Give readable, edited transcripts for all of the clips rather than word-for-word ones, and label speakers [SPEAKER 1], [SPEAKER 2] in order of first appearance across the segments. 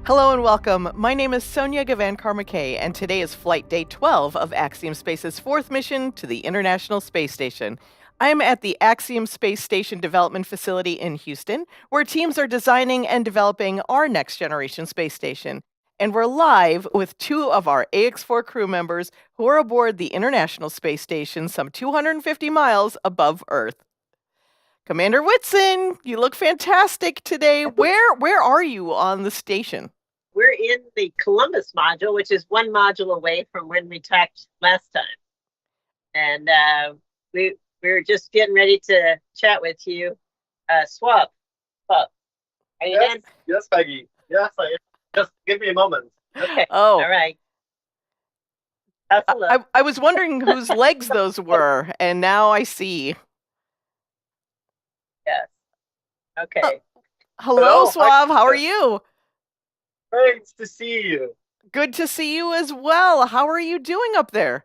[SPEAKER 1] Hello and welcome. My name is Sonia Gavan-Carmackay, and today is flight day 12 of Axiom Space's fourth mission to the International Space Station. I'm at the Axiom Space Station Development Facility in Houston, where teams are designing and developing our next generation space station. And we're live with two of our AX4 crew members who are aboard the International Space Station some 250 miles above Earth. Commander Whitson, you look fantastic today. Where are you on the station?
[SPEAKER 2] We're in the Columbus module, which is one module away from when we talked last time. And we're just getting ready to chat with you. Swab, are you
[SPEAKER 3] Yes,
[SPEAKER 2] in?
[SPEAKER 3] yes, Peggy. Yes, just give me a moment.
[SPEAKER 2] Okay.
[SPEAKER 1] Oh.
[SPEAKER 2] All right. How's the look?
[SPEAKER 1] I was wondering whose legs those were, and now I see.
[SPEAKER 2] Yes. Okay.
[SPEAKER 1] Hello,
[SPEAKER 3] Hello,
[SPEAKER 1] Swav. How are
[SPEAKER 3] hi.
[SPEAKER 1] you?
[SPEAKER 3] Great to see you.
[SPEAKER 1] Good to see you as well. How are you doing up there?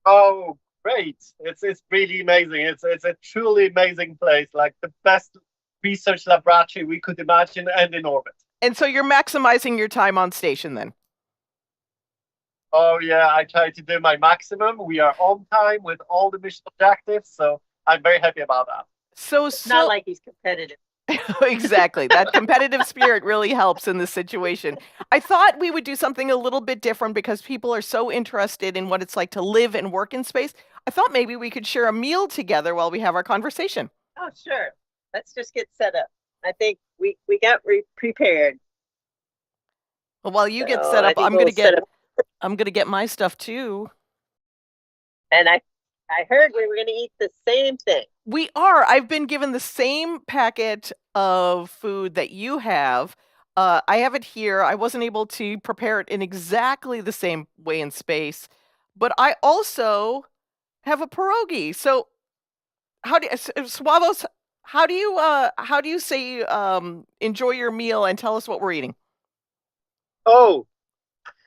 [SPEAKER 3] Oh, great. It's really amazing. It's a truly amazing place, like the best research laboratory we could imagine and in orbit.
[SPEAKER 1] And so you're maximizing your time on station then?
[SPEAKER 3] Oh yeah, I try to do my maximum. We are on time with all the mission objectives, so I'm very happy about that.
[SPEAKER 2] It's not like he's competitive.
[SPEAKER 1] Exactly. That competitive spirit really helps in this situation. I thought we would do something a little bit different because people are so interested in what it's like to live and work in space. I thought maybe we could share a meal together while we have our conversation.
[SPEAKER 2] Oh, sure. Let's just get set up. I think we got prepared.
[SPEAKER 1] Well, while you get
[SPEAKER 2] So
[SPEAKER 1] set
[SPEAKER 2] I
[SPEAKER 1] up,
[SPEAKER 2] think
[SPEAKER 1] I'm
[SPEAKER 2] we'll
[SPEAKER 1] gonna
[SPEAKER 2] set up.
[SPEAKER 1] I'm gonna get my stuff too.
[SPEAKER 2] And I heard we were going to eat the same thing.
[SPEAKER 1] We are. I've been given the same packet of food that you have. I have it here. I wasn't able to prepare it in exactly the same way in space, but I also have a pierogi. So, how do Sławos? How do you say enjoy your meal and tell us what we're eating?
[SPEAKER 3] Oh,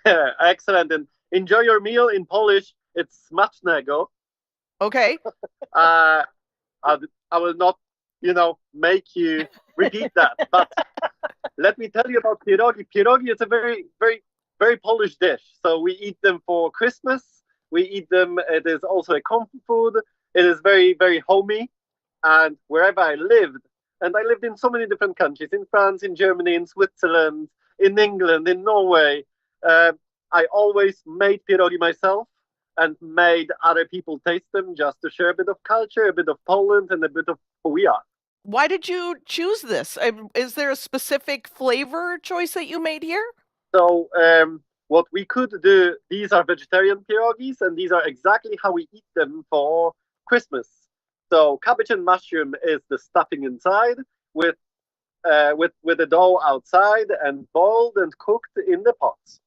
[SPEAKER 3] excellent. And enjoy your meal. In Polish, it's smacznego.
[SPEAKER 1] Okay.
[SPEAKER 3] I will not, make you repeat that. But let me tell you about pierogi. Pierogi is a very, very, very Polish dish. So we eat them for Christmas. We eat them. It is also a comfort food. It is very, very homey. And wherever I lived, and I lived in so many different countries, in France, in Germany, in Switzerland, in England, in Norway, I always made pierogi myself and made other people taste them just to share a bit of culture, a bit of Poland, and a bit of who we are.
[SPEAKER 1] Why did you choose this? Is there a specific flavor choice that you made here?
[SPEAKER 3] So what we could do, these are vegetarian pierogies, and these are exactly how we eat them for Christmas. So cabbage and mushroom is the stuffing inside, with the dough outside, and boiled and cooked in the pots.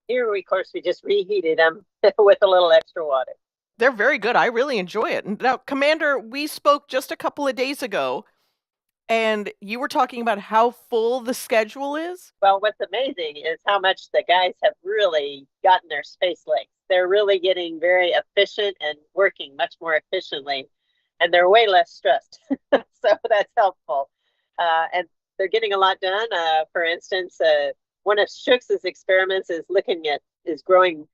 [SPEAKER 2] Here, of course, we just reheated them with a little extra water.
[SPEAKER 1] They're very good. I really enjoy it. Now, Commander, we spoke just a couple of days ago, and you were talking about how full the schedule is.
[SPEAKER 2] Well, what's amazing is how much the guys have really gotten their space legs. They're really getting very efficient and working much more efficiently, and they're way less stressed. So that's helpful. And they're getting a lot done. For instance, one of Schuch's experiments is growing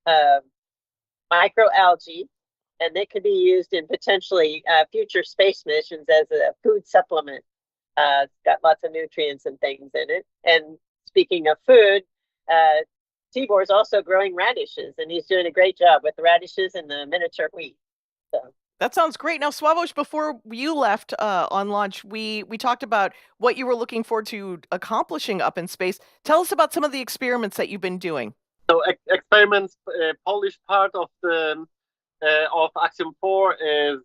[SPEAKER 2] microalgae, and they could be used in potentially future space missions as a food supplement. It's got lots of nutrients and things in it. And speaking of food, Tibor's also growing radishes, and he's doing a great job with the radishes and the miniature wheat. So.
[SPEAKER 1] That sounds great. Now, Sławosz, before you left on launch, we talked about what you were looking forward to accomplishing up in space. Tell us about some of the experiments that you've been doing.
[SPEAKER 3] So experiments, Polish part of the of Axiom-4 is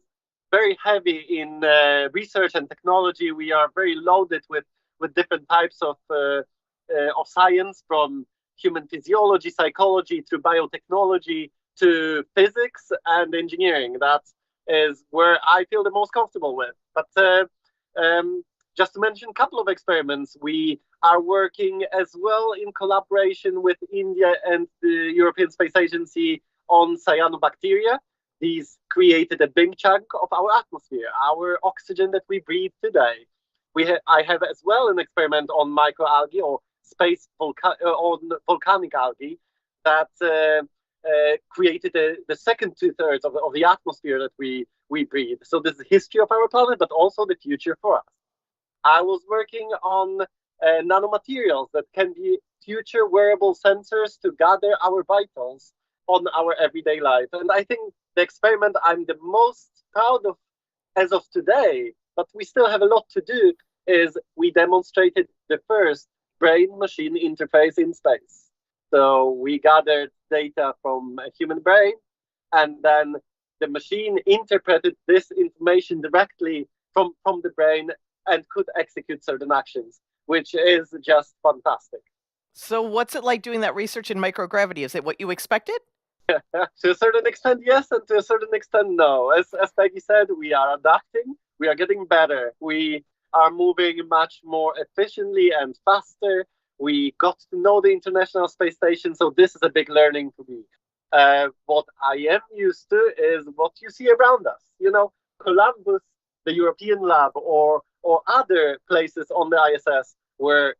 [SPEAKER 3] very heavy in research and technology. We are very loaded with different types of science, from human physiology, psychology, to biotechnology, to physics and engineering. That is where I feel the most comfortable with. But just to mention a couple of experiments, we are working as well in collaboration with India and the European Space Agency on cyanobacteria. These created a big chunk of our atmosphere, our oxygen that we breathe today. I have as well an experiment on microalgae or on volcanic algae that created the second two-thirds of the atmosphere that we breathe. So this is the history of our planet, but also the future for us. I was working on nanomaterials that can be future wearable sensors to gather our vitals on our everyday life. And I think the experiment I'm the most proud of as of today, but we still have a lot to do, is we demonstrated the first brain-machine interface in space. So we gathered data from a human brain, and then the machine interpreted this information directly from the brain and could execute certain actions, which is just fantastic.
[SPEAKER 1] So what's it like doing that research in microgravity? Is it what you expected?
[SPEAKER 3] To a certain extent, yes, and to a certain extent, no. As Peggy said, we are adapting, we are getting better, we are moving much more efficiently and faster. We got to know the International Space Station, so this is a big learning for me. What I am used to is what you see around us. You know, Columbus, the European lab, or other places on the ISS were,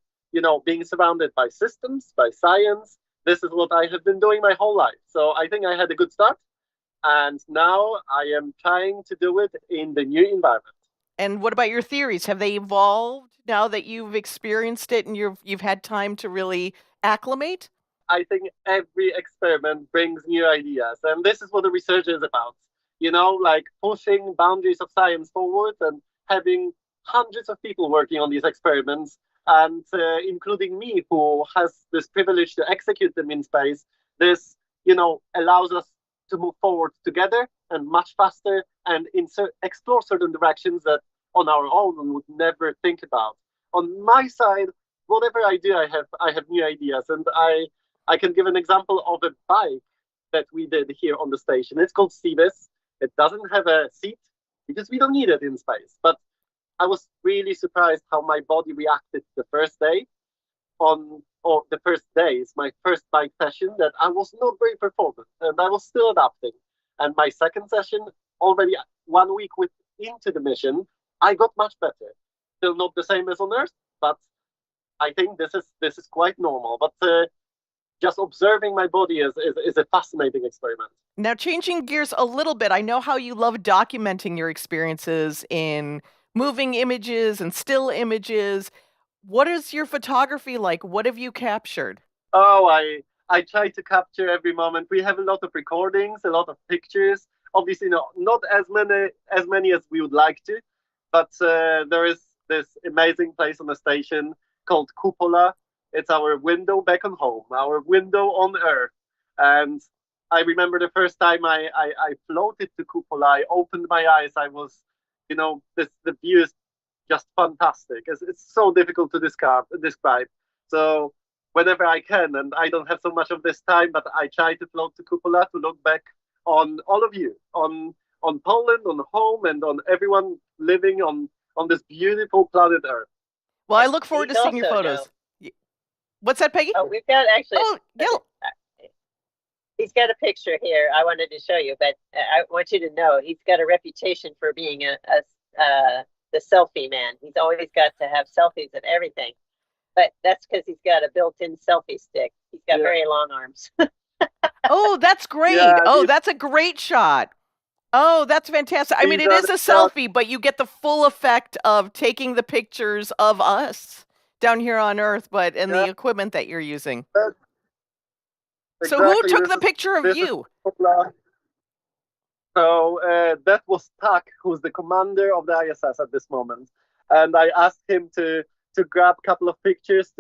[SPEAKER 3] being surrounded by systems, by science. This is what I have been doing my whole life. So I think I had a good start. And now I am trying to do it in the new environment.
[SPEAKER 1] And what about your theories? Have they evolved now that you've experienced it and you've had time to really acclimate?
[SPEAKER 3] I think every experiment brings new ideas. And this is what the research is about. Like pushing boundaries of science forward and having hundreds of people working on these experiments, and including me, who has this privilege to execute them in space. This, allows us to move forward together and much faster and explore certain directions that on our own we would never think about. On my side, whatever I do, I have new ideas, and I can give an example of a bike that we did here on the station. It's called Seabus. It doesn't have a seat because we don't need it in space, but I was really surprised how my body reacted the first day or the first days, my first bike session, that I was not very performant and I was still adapting. And my second session, already 1 week into the mission, I got much better. Still not the same as on Earth, but I think this is quite normal. But just observing my body is a fascinating experiment.
[SPEAKER 1] Now, changing gears a little bit, I know how you love documenting your experiences in moving images and still images. What is your photography like? What have you captured?
[SPEAKER 3] Oh, I try to capture every moment. We have a lot of recordings, a lot of pictures. Obviously, not as many as we would like to, but there is this amazing place on the station called Cupola. It's our window back on home, our window on Earth. And I remember the first time I floated to Cupola, I opened my eyes. I was, the view is just fantastic. It's so difficult to describe. So whenever I can, and I don't have so much of this time, but I try to float to Cupola to look back on all of you, on Poland, on home, and on everyone living on this beautiful planet Earth.
[SPEAKER 1] Well, I look forward to seeing your photos. What's that, Peggy?
[SPEAKER 2] Oh, we've got actually.
[SPEAKER 1] Oh, yeah.
[SPEAKER 2] He's got a picture here I wanted to show you, but I want you to know he's got a reputation for being the selfie man. He's always got to have selfies and everything. But that's because he's got a built-in selfie stick. He's got very long arms.
[SPEAKER 1] Oh, that's great. Yeah, that's a great shot. Oh, that's fantastic. I mean, it is a selfie, but you get the full effect of taking the pictures of us down here on Earth, but in the equipment that you're using. So who took the picture of you?
[SPEAKER 3] So that was Tak, who's the commander of the ISS at this moment. And I asked him to grab a couple of pictures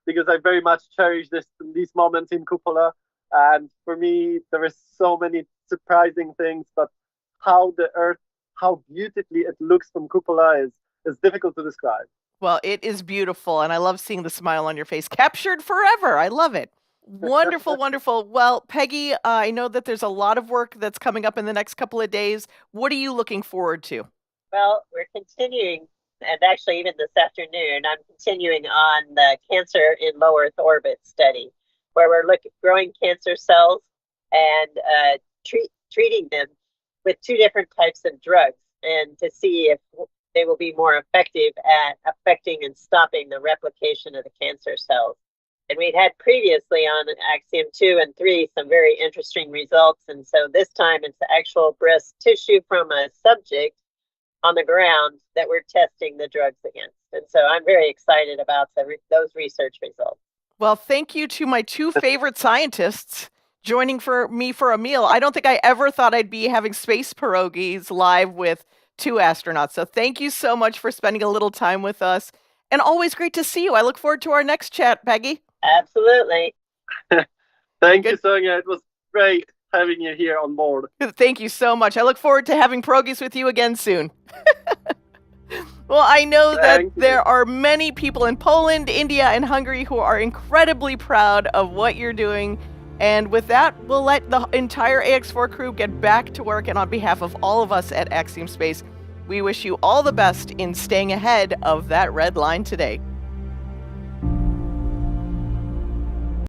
[SPEAKER 3] because I very much cherish these moments in Cupola. And for me, there is so many surprising things, but how the Earth, how beautifully it looks from Cupola is difficult to describe.
[SPEAKER 1] Well, it is beautiful, and I love seeing the smile on your face. Captured forever. I love it. Wonderful, wonderful. Well, Peggy, I know that there's a lot of work that's coming up in the next couple of days. What are you looking forward to?
[SPEAKER 2] Well, we're continuing, and actually even this afternoon, I'm continuing on the cancer in low Earth orbit study, where we're growing cancer cells and treating them with 2 different types of drugs, and to see if they will be more effective at affecting and stopping the replication of the cancer cells. And we'd had previously on Axiom 2 and 3 some very interesting results. And so this time it's actual breast tissue from a subject on the ground that we're testing the drugs against. And so I'm very excited about those research results.
[SPEAKER 1] Well, thank you to my two favorite scientists joining me for a meal. I don't think I ever thought I'd be having space pierogies live with two astronauts. So thank you so much for spending a little time with us. And always great to see you. I look forward to our next chat, Peggy.
[SPEAKER 2] Absolutely.
[SPEAKER 3] Thank you, Sonia. It was great having you here on board.
[SPEAKER 1] Thank you so much. I look forward to having pierogies with you again soon. Well, I know that there are many people in Poland, India, and Hungary who are incredibly proud of what you're doing. And with that, we'll let the entire AX4 crew get back to work. And on behalf of all of us at Axiom Space, we wish you all the best in staying ahead of that red line today.